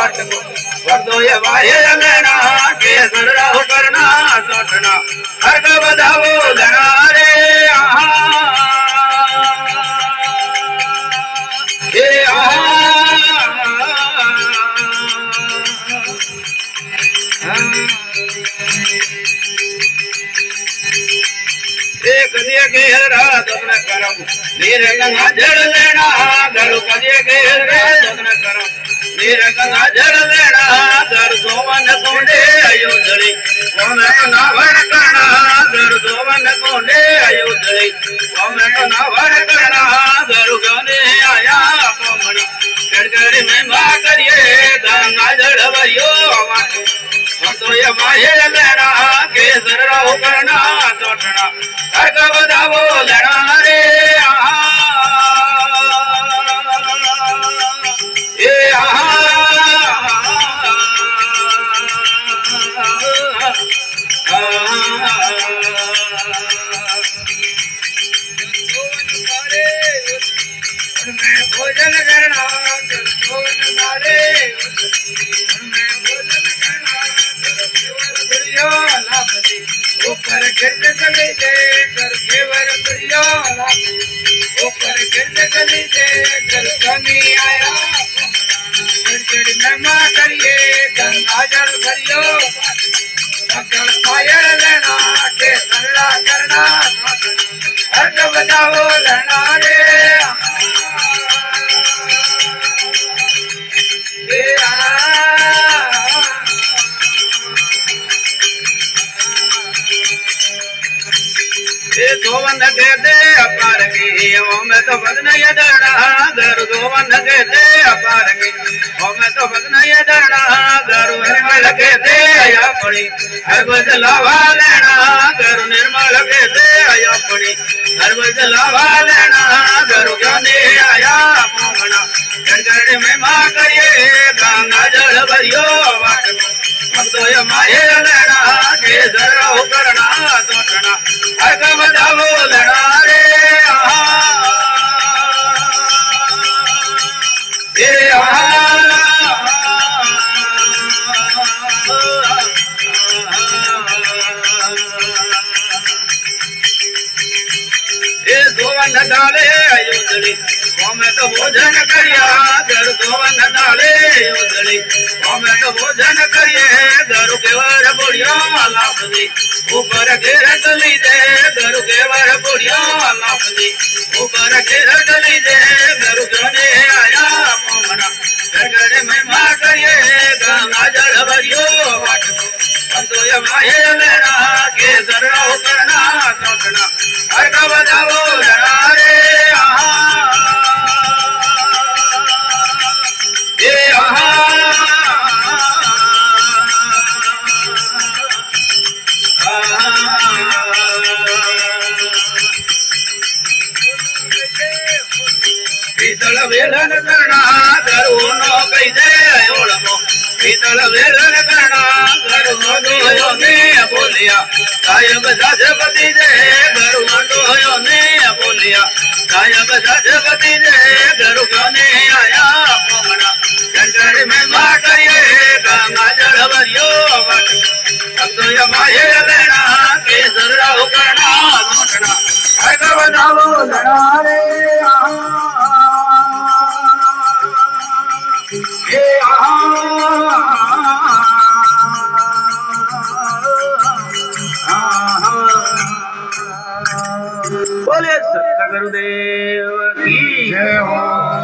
वाटको वर्दो ये वाहे लेना केसर राहु करना सोटना हर का बधावो लेना रे आहा ये एक दिए घेरा दत्न करम नीर गंगा जल लेना गरु कदिए घेरा दत्न करम नीर गंगा जल लेना गरु सोवन कोंडे अयोधड़ी ओमे ना भर करना गरु सोवन कोंडे अयोधड़ी ओमे ना भर करना गरु गाने आया पोमना गड़गड़ में मा करिए गंगा जल भरियो हम तो ये माहे लेना केसर राहु करना सोटना हर का बधावो लेना रे आहा ये आहा भोजन करना ऊपर गिरने गली दे कर केवर प्रियो ऊपर गिरने गली दे कर कमी आया गड़गड़ में मां करिए गंगा जल भरियो अकड़ पायर लेना के सरला करना हर बजाओ लेना रे गोवन के दे अपार की मैं तो बदन ये दड़ा गरु गोवन के दे अपार की मैं तो बदन ये दड़ा गरु निर्मल के दे आया पड़ी हर बदलावा लेना गरु निर्मल के दे आया पड़ी हर बदलावा लेना गरु ज्ञाने आया पोमना गड़गड़ में मां करिए गंगा जल भरियो अब तो ये माहे लेना केसर राहु करना सोटना हर का बधावो लेना रे आहा ये आहा ये सोवन डाले अयोधड़ी मैं तो भोजन करिया घर सोवन डाले अयोधड़ी मैं तो भोजन करिए गरु के वर बुढ़िया लापदी ऊपर घेर गली दे गरु के वर बुढ़िया लापदी ऊपर घेर गली दे गरु जाने आया पोमना गड़गड़ में मां करिए गंगा जल भरियो हम तो ये माहे लेना केसर राहु करना सोटना हर का बजाओ लेना रे आहा ये आहा पीतल वेलन करना गरु नो कई दे ओळमो पीतल वेलन करना गरु नो ने बोलिया कायम साजपति दे गरु नो ने बोलिया कायम साजपति दे गरु गाने आया पोमना गड़गड़ में मां करिए गंगा जल भरियो अब तो ये माहे लेना केसर राहु करना सोटना हर का बधावो लेना रे ये आहा बोले सत गुरुदेव की जय हो।